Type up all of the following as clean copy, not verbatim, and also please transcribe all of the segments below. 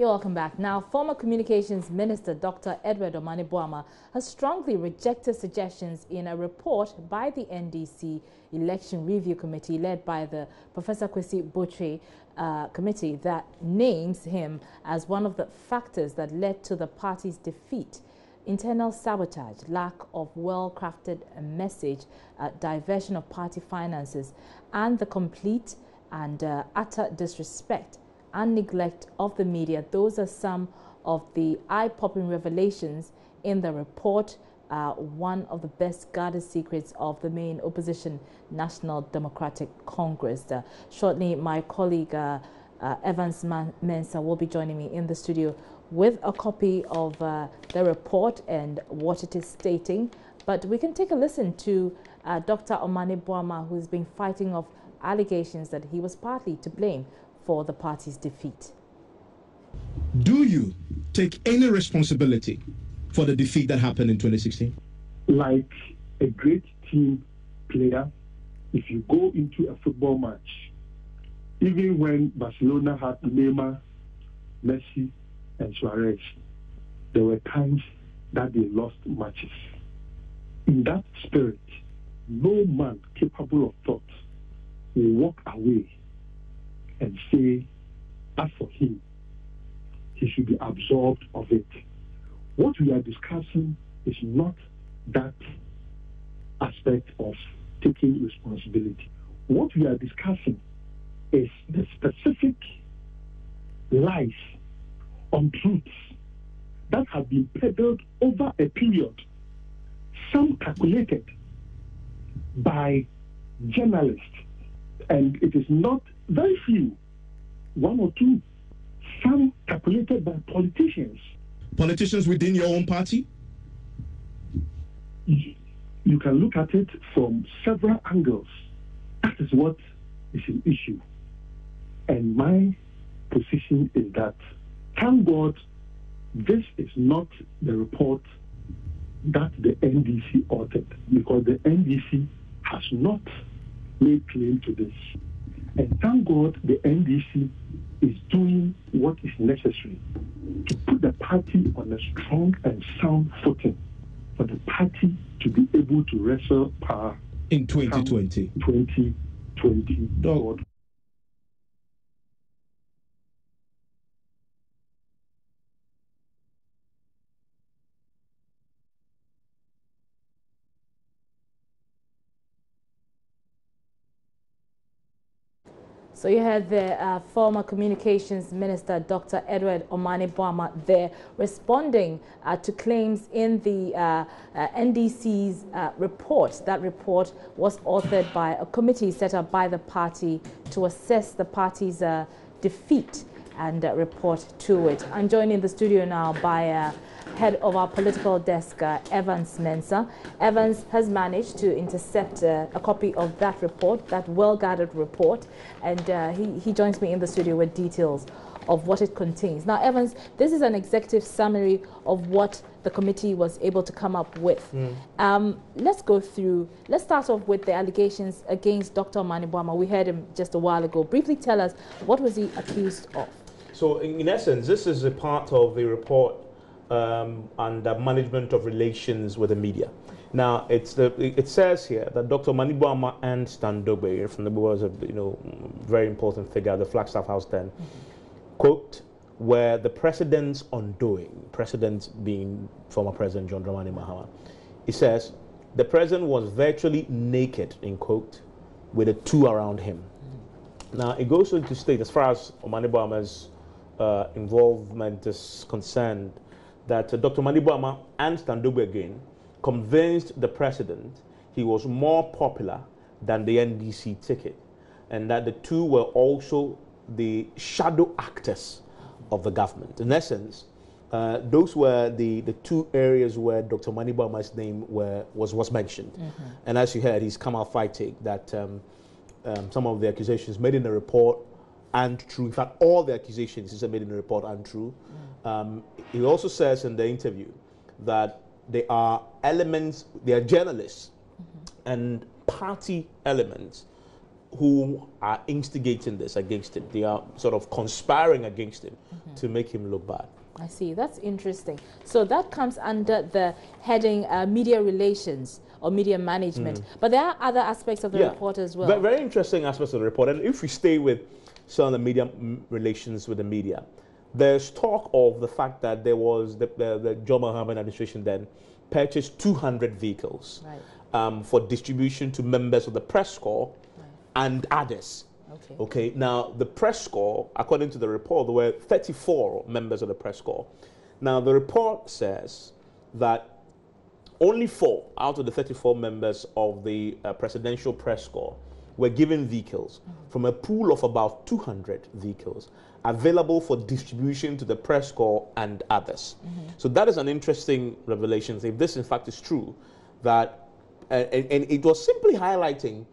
You're welcome back. Now, former Communications Minister Dr.Omane Boamah has strongly rejected suggestions in a report by the NDC Election Review Committee led by the Professor Kwesi Botwe committee that names him as one of the factors that led to the party's defeat. Internal sabotage, lack of well-crafted message, diversion of party finances, and the complete and utter disrespect and neglect of the media. Those are some of the eye-popping revelations in the report, one of the best guarded secrets of the main opposition, National Democratic Congress. Shortly, my colleague Evans Mensah will be joining me in the studio with a copy of the report and what it is stating. But we can take a listen to Dr.Omane Boamah, who's been fighting off allegations that he was partly to blame for the party's defeat. Do you take any responsibility for the defeat that happened in 2016? Like a great team player, if you go into a football match, even when Barcelona had Neymar, Messi, and Suarez, there were times that they lost matches. In that spirit, no man capable of thought will walk away and say, as for him, he should be absolved of it. What we are discussing is not that aspect of taking responsibility. What we are discussing is the specific lies, untruths that have been peddled over a period, some calculated by journalists, and it is not very few, one or two, some calculated by politicians. Politicians within your own party? You can look at it from several angles. That is what is an issue. And my position is that, thank God, this is not the report that the NDC authored, because the NDC has not made claim to this. And thank God the NDC is doing what is necessary to put the party on a strong and sound footing for the party to be able to wrestle power in 2020. 2020. So you had the former Communications Minister, Dr. Omane Boamah, there responding to claims in the NDC's report. That report was authored by a committee set up by the party to assess the party's defeat and report to it. I'm joined in the studio now by head of our political desk, Evans Mensah. Evans has managed to intercept a copy of that report, that well-guarded report, and he joins me in the studio with details of what it contains. Now, Evans, this is an executive summary of what the committee was able to come up with. Let's go through, let's start off with the allegations against Dr. Omane Boamah. We heard him just a while ago. Briefly tell us, what was he accused of? So, in essence, this is a part of the report and the management of relations with the media. Now, it says here that Dr. Omane Boamah and Stan Dogbe from the was a very important figure at the Flagstaff House then, quote, were the president's undoing, president being former President John Dramani Mahama. He says the president was virtually naked, in quote, with the two around him. Now, it goes on to state, as far as Omane Boamah's involvement is concerned, that Dr. Omane Boamah and Stan Dogbe again convinced the president he was more popular than the NDC ticket, and that the two were also the shadow actors of the government. In essence, those were the two areas where Dr. Omane Boamah's name was mentioned. And as you heard, he's come out fighting that some of the accusations made in the report aren't true. In fact, all the accusations he said made in the report aren't true. He also says in the interview that there are elements, there are journalists and party elements who are instigating this against him. They are sort of conspiring against him. to make him look bad. I see. That's interesting. So that comes under the heading media relations or media management. But there are other aspects of the report as well. Very interesting aspects of the report. And if we stay with some of the media relations with the media, there's talk of the fact that there was the John Mahama administration then purchased 200 vehicles for distribution to members of the press corps and others. Okay. Now, the press corps, according to the report, there were 34 members of the press corps. Now, the report says that only 4 out of the 34 members of the presidential press corps were given vehicles from a pool of about 200 vehicles available for distribution to the press corps and others. So that is an interesting revelation. If this, in fact, is true, that and it was simply highlighting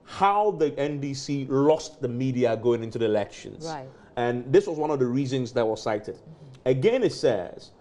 how the NDC lost the media going into the elections. And this was one of the reasons that was cited. Again, it says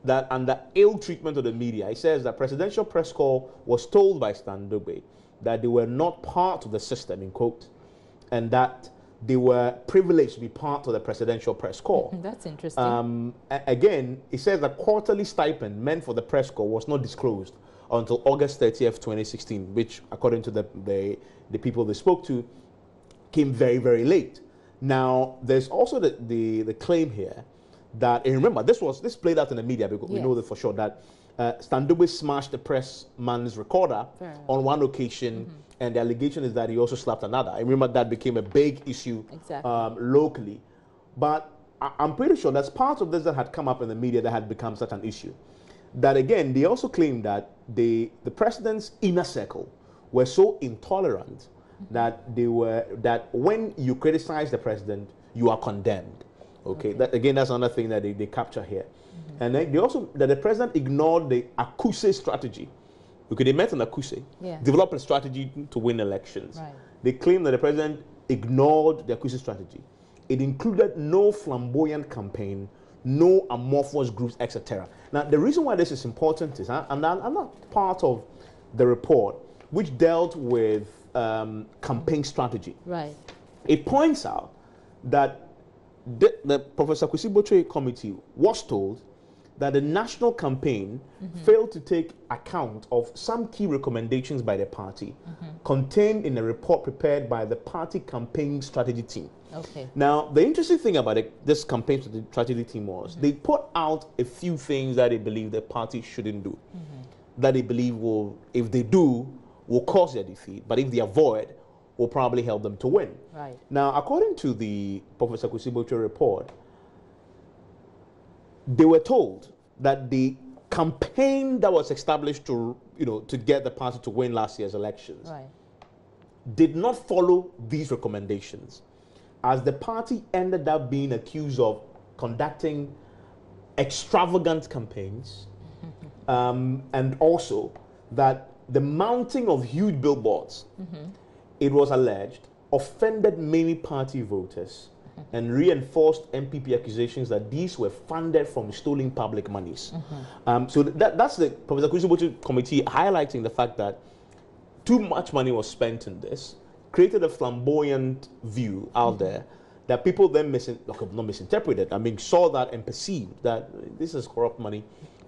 that under ill treatment of the media, it says that Presidential Press Corps was told by Stan Dogbe that they were not part of the system, in quote, and that they were privileged to be part of the Presidential Press Corps. That's interesting. Again, it says that quarterly stipend meant for the press corps was not disclosed until August 30th, 2016, which, according to the people they spoke to, came very, very late. Now, there's also the claim here that, and remember, this played out in the media because we know that for sure, that Stan Dogbe smashed the pressman's recorder on one occasion, and the allegation is that he also slapped another. I remember that became a big issue locally. But I'm pretty sure that's part of this that had come up in the media that had become such an issue. That again, they also claimed that the president's inner circle were so intolerant that that when you criticize the president, you are condemned. Okay. That again, that's another thing that they capture here. And then they also that the president ignored the accuse strategy. Okay, they met an accuse, developed a strategy to win elections. They claim that the president ignored the accuse strategy. It included no flamboyant campaign, no amorphous groups, etc. Now, the reason why this is important is, and I'm not part of the report, which dealt with campaign strategy. It points out that the Professor Kwesi Botwe committee was told that the national campaign failed to take account of some key recommendations by the party contained in a report prepared by the party campaign strategy team. Now, the interesting thing about this campaign strategy team was they put out a few things that they believe the party shouldn't do, that they believe will, if they do, will cause their defeat, but if they avoid, will probably help them to win. Now, according to the Professor Kwesi Botwe report, they were told that the campaign that was established to get the party to win last year's elections did not follow these recommendations, as the party ended up being accused of conducting extravagant campaigns, and also that the mounting of huge billboards, it was alleged, offended many party voters and reinforced MPP accusations that these were funded from stolen public monies. So that's the Professor Kwesi Botwe committee highlighting the fact that too much money was spent in this, created a flamboyant view out there that people then not misinterpreted, saw that and perceived that this is corrupt money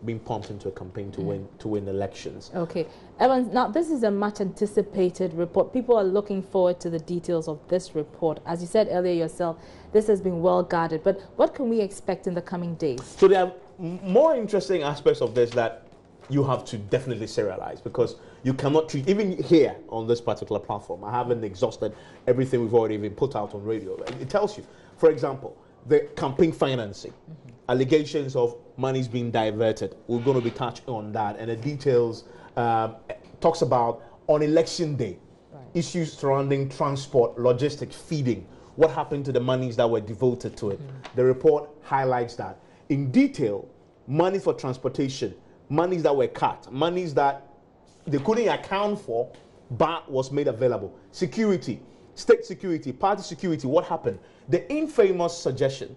being pumped into a campaign to win elections. Okay. Evans, now this is a much anticipated report. People are looking forward to the details of this report. As you said earlier yourself, this has been well guarded, but what can we expect in the coming days? So there are more interesting aspects of this that you have to definitely serialize, because you cannot treat, even here on this particular platform, I haven't exhausted everything we've already been put out on radio. It tells you, for example, the campaign financing, allegations of monies being diverted. We're going to be touching on that, and the details talks about on election day, issues surrounding transport, logistics, feeding, what happened to the monies that were devoted to it. The report highlights that in detail. Money for transportation, monies that were cut, monies that they couldn't account for, but was made available. Security, state security, party security, what happened? The infamous suggestion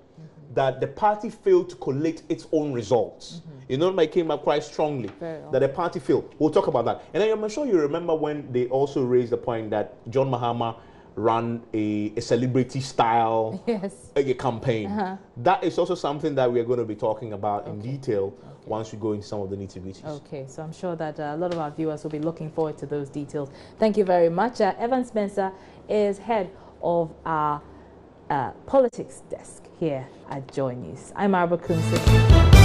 that the party failed to collect its own results. It came up quite strongly that the party failed. We'll talk about that. And I'm sure you remember when they also raised the point that John Mahama run a celebrity style a campaign. That is also something that we are going to be talking about in detail once we go into some of the nitty-gritties. Okay, so I'm sure that a lot of our viewers will be looking forward to those details. Thank you very much. Evan Spencer is head of our politics desk here at Joy News. I'm Arba Kumsi.